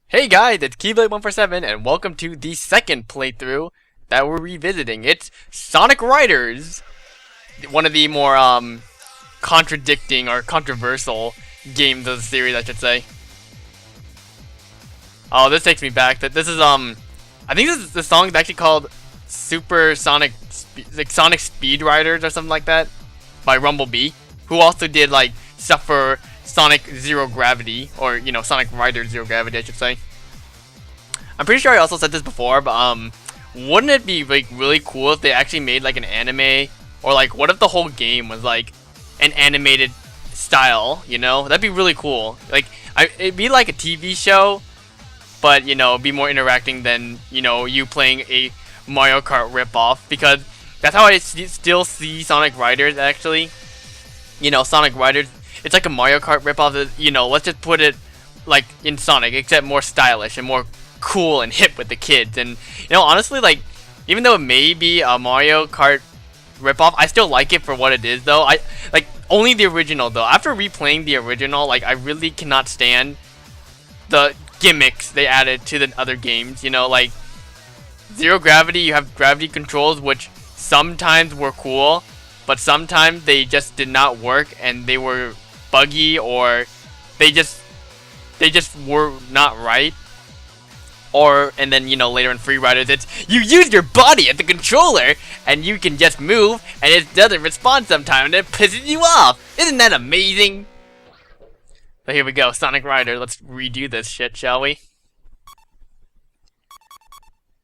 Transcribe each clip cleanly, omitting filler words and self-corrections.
Hey guys, it's K147 and welcome to the second playthrough that we're revisiting. It's Sonic Riders! One of the more contradicting or controversial games of the series, I should say. Oh, this takes me back. This is I think this is the song is actually called Super Sonic Sonic Speed Riders or something like that by Rumblebee, who also did like stuff for Sonic Zero Gravity, or Sonic Riders Zero Gravity, I should say. I'm pretty sure I also said this before, but wouldn't it be like really cool if they actually made like an anime, or like what if the whole game was like an animated style? That'd be really cool. Like it'd be like a TV show, but be more interacting than you playing a Mario Kart ripoff, because that's how I still see Sonic Riders actually. Sonic Riders, it's like a Mario Kart ripoff that, let's just put it like in Sonic, except more stylish and more cool and hip with the kids. And honestly, like, even though it may be a Mario Kart ripoff, I still like it for what it is though. I like only the original though. After replaying the original, like, I really cannot stand the gimmicks they added to the other games. Like Zero Gravity, you have gravity controls, which sometimes were cool, but sometimes they just did not work and they were buggy, or they just were not right. And then later in Free Riders, it's you use your body as the controller and you can just move and it doesn't respond sometimes and it pisses you off. Isn't that amazing? So here we go, Sonic Rider. Let's redo this shit, shall we?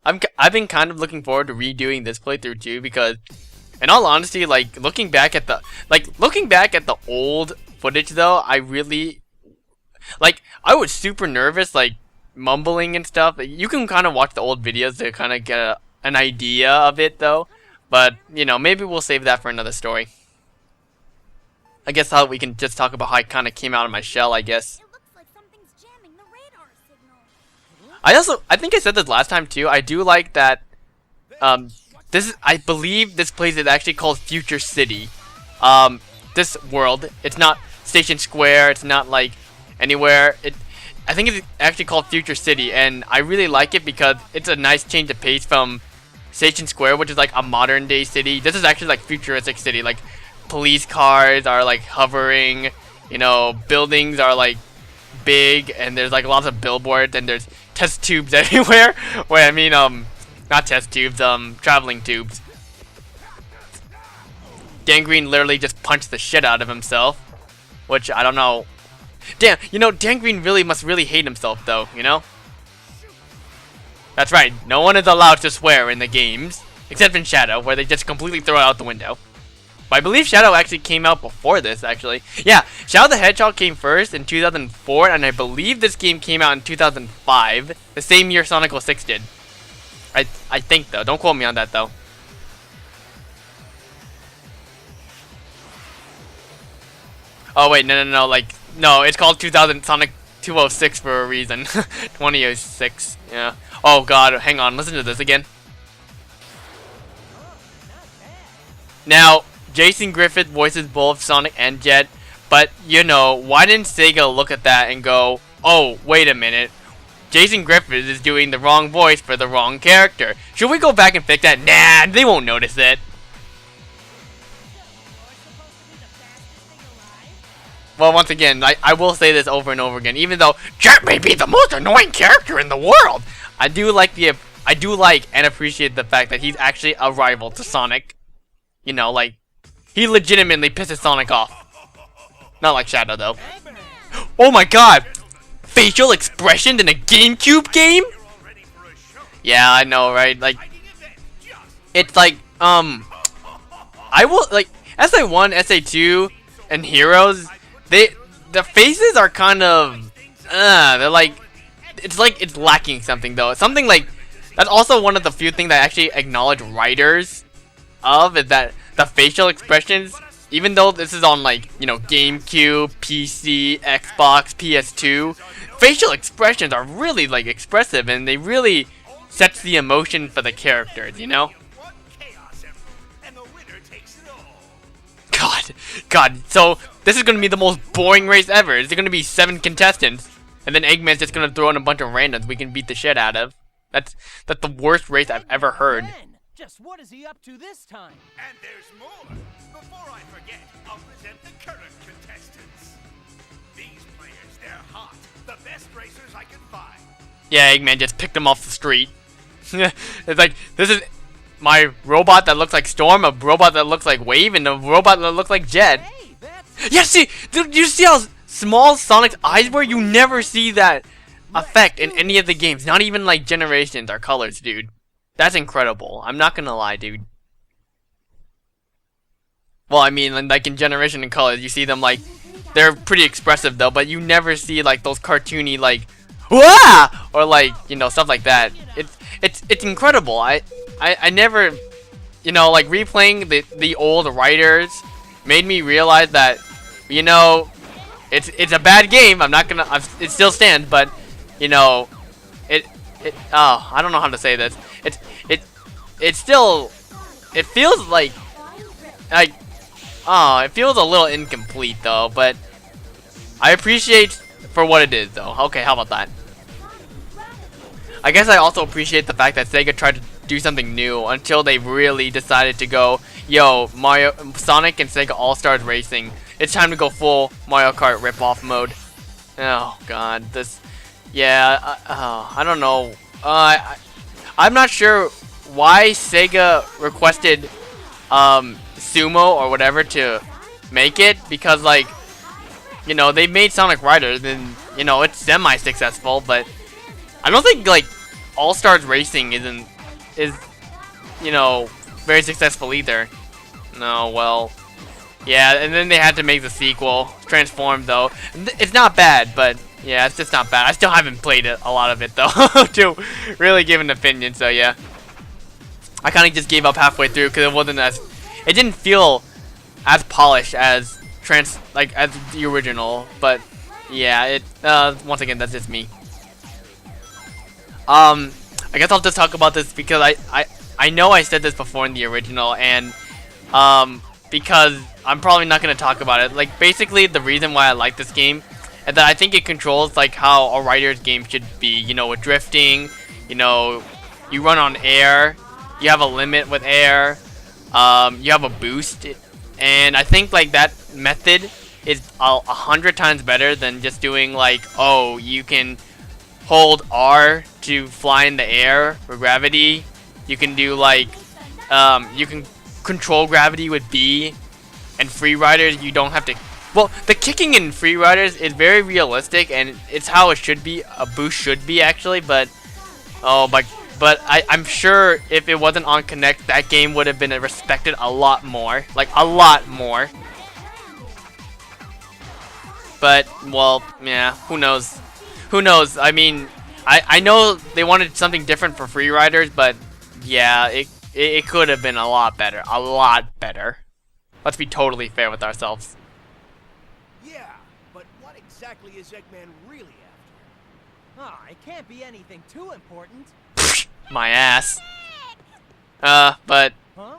I've been kind of looking forward to redoing this playthrough too, because in all honesty, like looking back at the old footage though, I was super nervous, like mumbling and stuff. You can kind of watch the old videos to kind of get an idea of it though, but maybe we'll save that for another story. I guess how we can just talk about how I kind of came out of my shell, I guess. It looks like something's jamming the radar signal. I think I said this last time too, I do like that I believe this place is actually called Future City. This world, it's not Station Square, it's not like anywhere. I think it's actually called Future City, and I really like it because it's a nice change of pace from Station Square, which is like a modern day city. This is actually like futuristic city. Like police cars are like hovering, buildings are like big, and there's like lots of billboards, and there's test tubes everywhere. Wait, I mean not test tubes, traveling tubes. Gangrene literally just punched the shit out of himself, which I don't know. Damn, Gangrene must really hate himself though, That's right, no one is allowed to swear in the games, except in Shadow, where they just completely throw it out the window. But I believe Shadow actually came out before this, actually. Yeah, Shadow the Hedgehog came first in 2004, and I believe this game came out in 2005, the same year Sonic 06 did. I think though, don't quote me on that though. Oh wait, no, like, no, it's called Sonic 206 for a reason. 2006, yeah. Oh god, hang on, listen to this again. Now, Jason Griffith voices both Sonic and Jet, but why didn't Sega look at that and go, oh, wait a minute, Jason Griffith is doing the wrong voice for the wrong character. Should we go back and fix that? Nah, they won't notice it. Well, once again, I will say this over and over again. Even though Jet may be the most annoying character in the world, I do like and appreciate the fact that he's actually a rival to Sonic. Like, he legitimately pisses Sonic off. Not like Shadow though. Oh my god! Facial expressions in a GameCube game? Yeah, I know, right? Like, it's like I will like SA1, SA2, and Heroes. The faces are kind of they're like it's lacking something though. Something like that's also one of the few things that I actually acknowledge writers of, is that the facial expressions, even though this is on like GameCube, PC, Xbox, PS2, facial expressions are really like expressive, and they really sets the emotion for the characters, God, so this is gonna be the most boring race ever. Is it gonna be 7 contestants? And then Eggman's just gonna throw in a bunch of randoms we can beat the shit out of. That's the worst race I've ever heard. Just what is he up to this time? And there's more. Before I forget, I'll present the current contestants. These players, they're hot. The best racers I can find. Yeah, Eggman just picked them off the street. It's like, this is my robot that looks like Storm, a robot that looks like Wave, and a robot that looks like Jet. Hey, that's Yeah, see, you see how small Sonic's eyes were? You never see that effect in any of the games. Not even like Generations or Colors, dude. That's incredible. I'm not gonna lie, dude. Well, I mean, like in Generation and Colors, you see them like, they're pretty expressive though, but you never see like those cartoony like, wah! Or like, you know, stuff like that. It's incredible. I never, you know, like replaying the old writers made me realize that, you know, it's a bad game. I'm not gonna, it still stands, but you know, oh, I don't know how to say this. It's still, it feels like, oh, it feels a little incomplete though, but I appreciate for what it is though. Okay, how about that? I guess I also appreciate the fact that Sega tried to do something new until they really decided to go, yo, Sonic and Sega All-Stars Racing. It's time to go full Mario Kart rip-off mode. Oh god, this, yeah, I don't know. I'm not sure why Sega requested Sumo or whatever to make it, because like, you know, they made Sonic Riders and, you know, it's semi-successful, but I don't think like All Stars Racing is, you know, very successful either. No, well, yeah, and then they had to make the sequel, Transform though. It's not bad, but yeah, it's just not bad. I still haven't played it, a lot of it though, to really give an opinion. So yeah, I kind of just gave up halfway through because it didn't feel as polished as as the original. But yeah, once again, that's just me. I guess I'll just talk about this because I know I said this before in the original, and because I'm probably not gonna talk about it. Like basically, the reason why I like this game is that I think it controls like how a writer's game should be. You know, with drifting, you know, you run on air, you have a limit with air, you have a boost, and I think like that method is 100 times better than just doing like, oh, you can hold R to fly in the air for gravity. You can do like, you can control gravity with B, and Free Riders you don't have to. Well, the kicking in Free Riders is very realistic, and it's how it should be. A boost should be actually, but oh, but I'm sure if it wasn't on Connect, that game would have been respected a lot more, like a lot more. But well, yeah, who knows? Who knows? I mean, I know they wanted something different for Free Riders, but yeah, it could have been a lot better. A lot better. Let's be totally fair with ourselves. yeah, but what exactly is Eggman really after? Ah, it can't be anything too important. My ass. But Huh?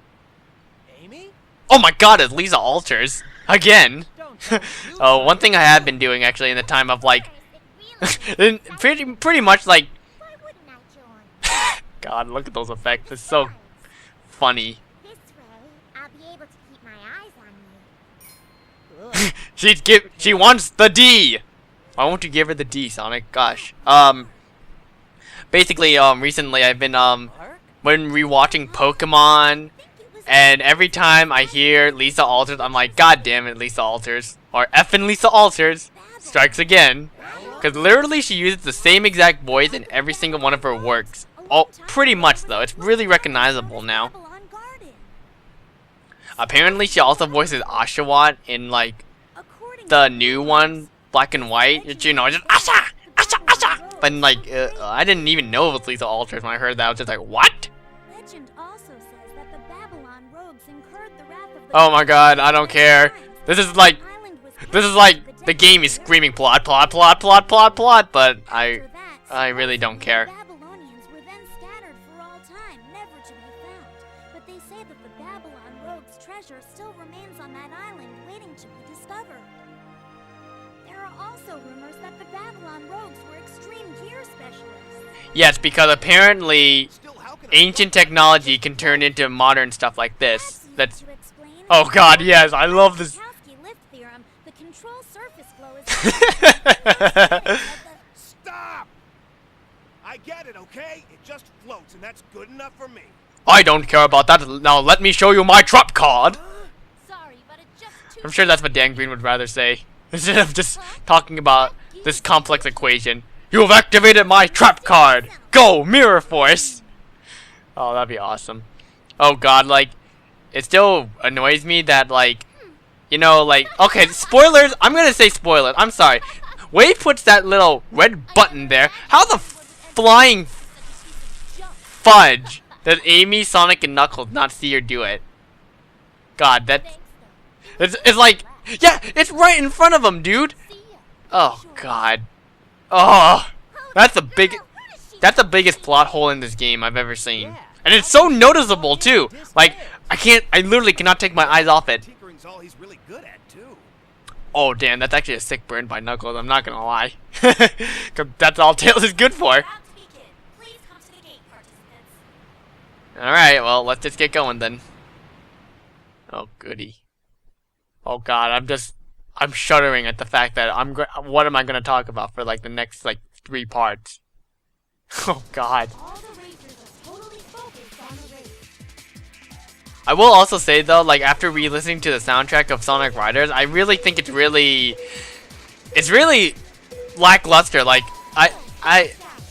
Amy? oh my god, it's Lisa Alters again. Don't tell me you Oh, one thing I have been doing actually in the time of like, pretty much like, Why wouldn't I join? God, look at those effects. It's so funny. This way, I'll be able to keep my eyes on you. Ugh. She wants the D. Why won't you give her the D, Sonic? Gosh. Basically, recently I've been Mark? when rewatching Pokemon, and every time I hear Lisa Alters, I'm like, God damn it, Lisa Alters, or effing Lisa Alters strikes again, because literally she uses the same exact voice in every single one of her works. Oh, pretty much though. It's really recognizable now. Babylon Garden. Apparently, she also voices Oshawott in like According the to new one, Black and White. It's, you know, just Asha, Asha, Asha. But like, I didn't even know it was Lisa Alters when I heard that. I was just like, what? Legend also says that the Babylon rogues incurred the wrath of the Oh my God, I don't care. This is like, island was this is like the game is screaming plot, plot, plot, plot, plot, plot. But After that, I really don't care. The Babylonians were then scattered for all time, never to be found. But they say that the Babylon rogues' treasure still remains on that island, waiting to be discovered. There are also rumors that the Babylon rogues were extreme gear specialists. Yes, because apparently Still, how can I ancient technology can turn into modern stuff like this. That's To explain, oh god, yes, I love this. Minkowski lift theorem, the control surface flow is stop? I get it, okay? It just floats, and that's good enough for me. I don't care about that. Now let me show you my trap card. sorry, but it's just too I'm sure that's what Dan Green would rather say instead of just talking about this complex equation. You have activated my trap card. Go, Mirror Force. Oh, that'd be awesome. Oh god, like it still annoys me that like you know like okay, spoilers. I'm gonna say spoilers. I'm sorry. Wade puts that little red button there. How the flying fudge does Amy, Sonic, and Knuckles not see her do it? God, that it's like yeah, it's right in front of them, dude. Oh god. Oh, that's the biggest plot hole in this game I've ever seen, and it's so noticeable too. Like I literally cannot take my eyes off it. Tinkering's all he's really good at, too. Oh damn, that's actually a sick burn by Knuckles. I'm not gonna lie, 'cause that's all Tails is good for. Please come to the gate, participants. All right, well let's just get going then. Oh goody. Oh god, I'm shuddering at the fact that what am I gonna talk about for like the next like 3 parts? Oh god. All the racers are totally focused on the race. I will also say though, like after re-listening to the soundtrack of Sonic Riders, I really think it's really lackluster. Like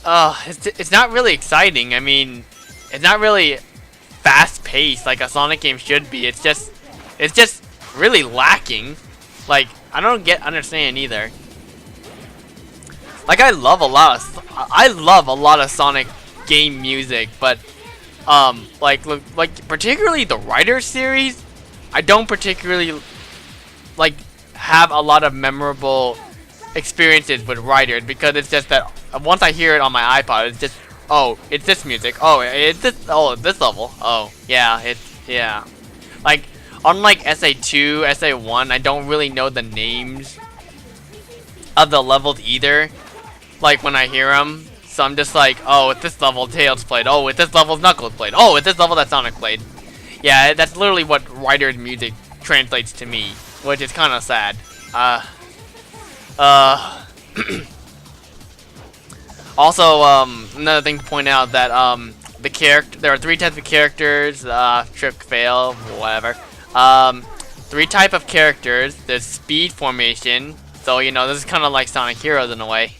it's not really exciting. I mean, it's not really fast-paced like a Sonic game should be. It's just really lacking. Like I don't understand either. Like I love a lot of Sonic game music, but like particularly the Riders series, I don't particularly like have a lot of memorable experiences with Riders because it's just that once I hear it on my iPod, it's just it's this music. This level. Oh, yeah, yeah. Like unlike SA2, SA1, I don't really know the names of the levels either. Like when I hear them, so I'm just like, oh, at this level Tails played. Oh, at this level Knuckles played. Oh, at this level that Sonic played. Yeah, that's literally what Riders music translates to me, which is kind of sad. Also, another thing to point out that there are 3 types of characters. Trip, fail, whatever. 3 type of characters. There's speed formation. So you know this is kind of like Sonic Heroes in a way.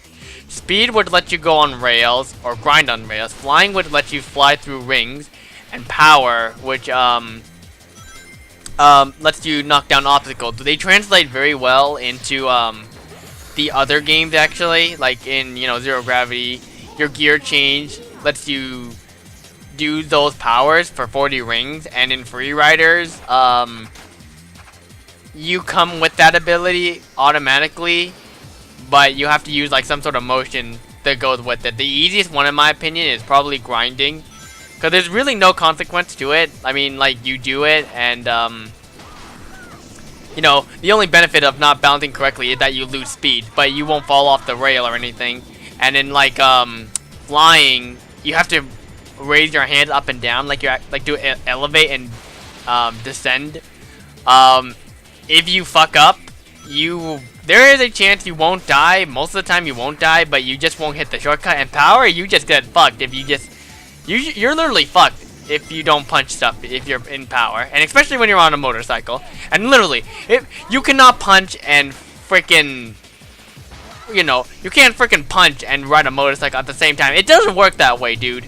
Speed would let you go on rails or grind on rails. Flying would let you fly through rings, and power, which lets you knock down obstacles. They translate very well into the other games actually. Like in Zero Gravity, your gear change lets you do those powers for 40 rings, and in Free Riders, you come with that ability automatically. But you have to use like some sort of motion that goes with it. The easiest one in my opinion is probably grinding, because there's really no consequence to it. I mean, like you do it and the only benefit of not bouncing correctly is that you lose speed, but you won't fall off the rail or anything. And in like flying, you have to raise your hands up and down like elevate and descend. If you fuck up, there is a chance you won't die. Most of the time you won't die, but you just won't hit the shortcut. And power, you just get fucked if you're literally fucked if you don't punch stuff if you're in power, and especially when you're on a motorcycle. And literally, you cannot punch and freaking you can't freaking punch and ride a motorcycle at the same time. It doesn't work that way, dude.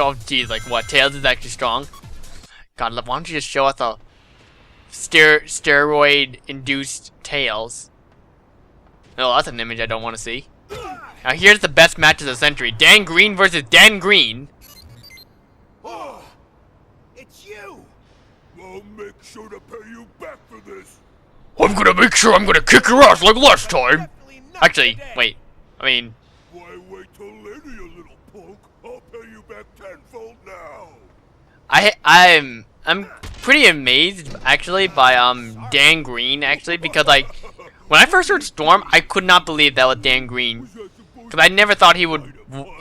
Oh geez, like what? Tails is actually strong. God, why don't you just show us a steroid-induced Tails? Oh, that's an image I don't want to see. Now here's the best match of the century: Dan Green versus Dan Green. Oh, it's you. I'll make sure to pay you back for this. I'm gonna make sure I'm gonna kick your ass like last time. Definitely not Actually, today. wait. I mean, Why wait till later, you little punk? I'll pay you back tenfold now. I'm pretty amazed actually by Dan Green actually, because like when I first heard Storm, I could not believe that was Dan Green, because I never thought he would,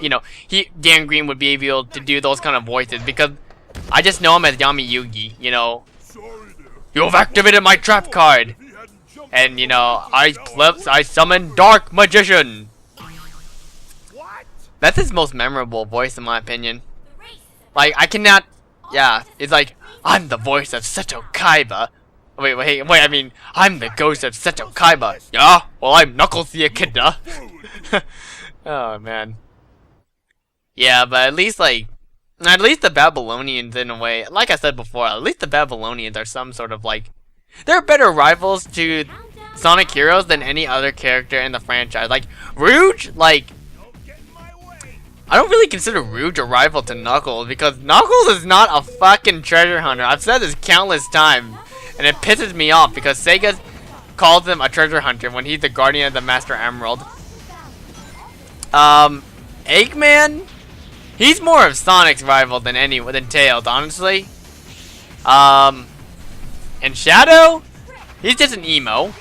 you know, Dan Green would be able to do those kind of voices, because I just know him as Yami Yugi. You know, you have activated my trap card, and you know I summon Dark Magician. That's his most memorable voice in my opinion. Like I cannot. Yeah, it's like, I'm the voice of Seto Kaiba. Wait, I mean, I'm the ghost of Seto Kaiba. Yeah? Well, I'm Knuckles the Echidna. Oh, man. Yeah, but at least the Babylonians in a way, like I said before, at least the Babylonians are some sort of like, they're better rivals to Sonic Heroes than any other character in the franchise. Like, Rouge, like, I don't really consider Rouge a rival to Knuckles, because Knuckles is not a fucking treasure hunter. I've said this countless times, and it pisses me off because Sega calls him a treasure hunter when he's the guardian of the Master Emerald. Eggman, he's more of Sonic's rival than Tails, honestly. And Shadow, he's just an emo.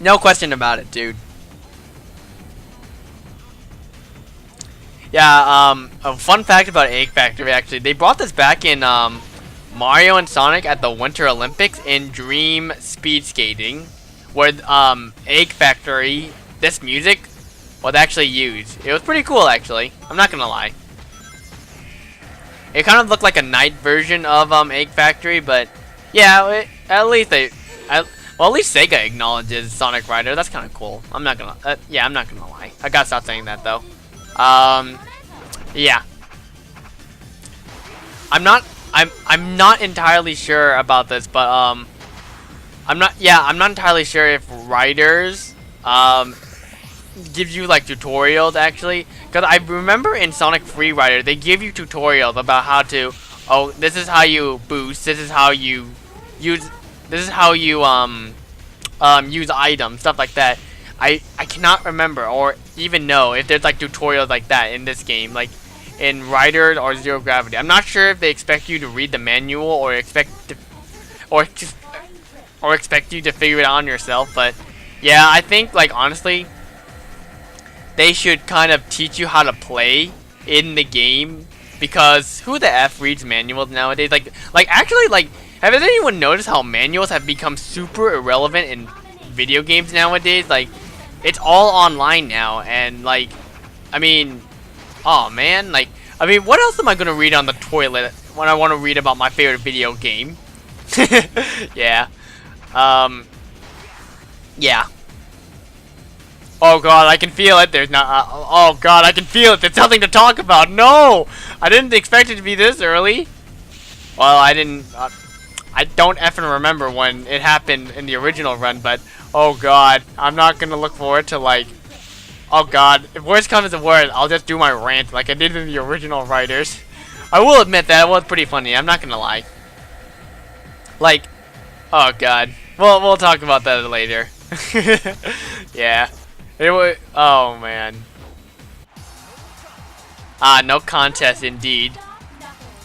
No question about it, dude. Yeah, a fun fact about Egg Factory, actually, they brought this back in Mario and Sonic at the Winter Olympics in Dream Speed Skating, where Egg Factory, this music, was actually used. It was pretty cool, actually. I'm not gonna lie. It kind of looked like a night version of Egg Factory, but yeah, at least Sega acknowledges Sonic Rider. That's kind of cool. I'm not gonna lie. I gotta stop saying that though. Yeah. I'm not entirely sure about this, but I'm not entirely sure if Riders gives you like tutorials actually, because I remember in Sonic Free Rider they give you tutorials about how to, oh, this is how you boost, this is how you use, this is how you use items, stuff like that. I cannot remember or even know if there's like tutorials like that in this game, like in Riders or Zero Gravity. I'm not sure if they expect you to read the manual or expect you to figure it out on yourself. But yeah, I think like honestly, they should kind of teach you how to play in the game, because who the F reads manuals nowadays? Like actually, like, have anyone noticed how manuals have become super irrelevant in video games nowadays? Like, it's all online now, and like, I mean, oh man, like, I mean, what else am I gonna read on the toilet when I want to read about my favorite video game? Yeah, yeah. Oh god, I can feel it. There's not. Oh god, I can feel it. There's something to talk about. No, I didn't expect it to be this early. Well, I didn't. I don't effing remember when it happened in the original run, but oh god, I'm not gonna look forward to like, oh god, if worst comes to worst, I'll just do my rant like I did in the original Riders. I will admit that it was pretty funny, I'm not gonna lie. Like, oh god, we'll talk about that later. Yeah, it was, oh man. No contest indeed.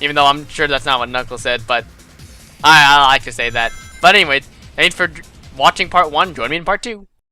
Even though I'm sure that's not what Knuckles said, but I like to say that. But anyways, thanks for watching part 1. Join me in part 2.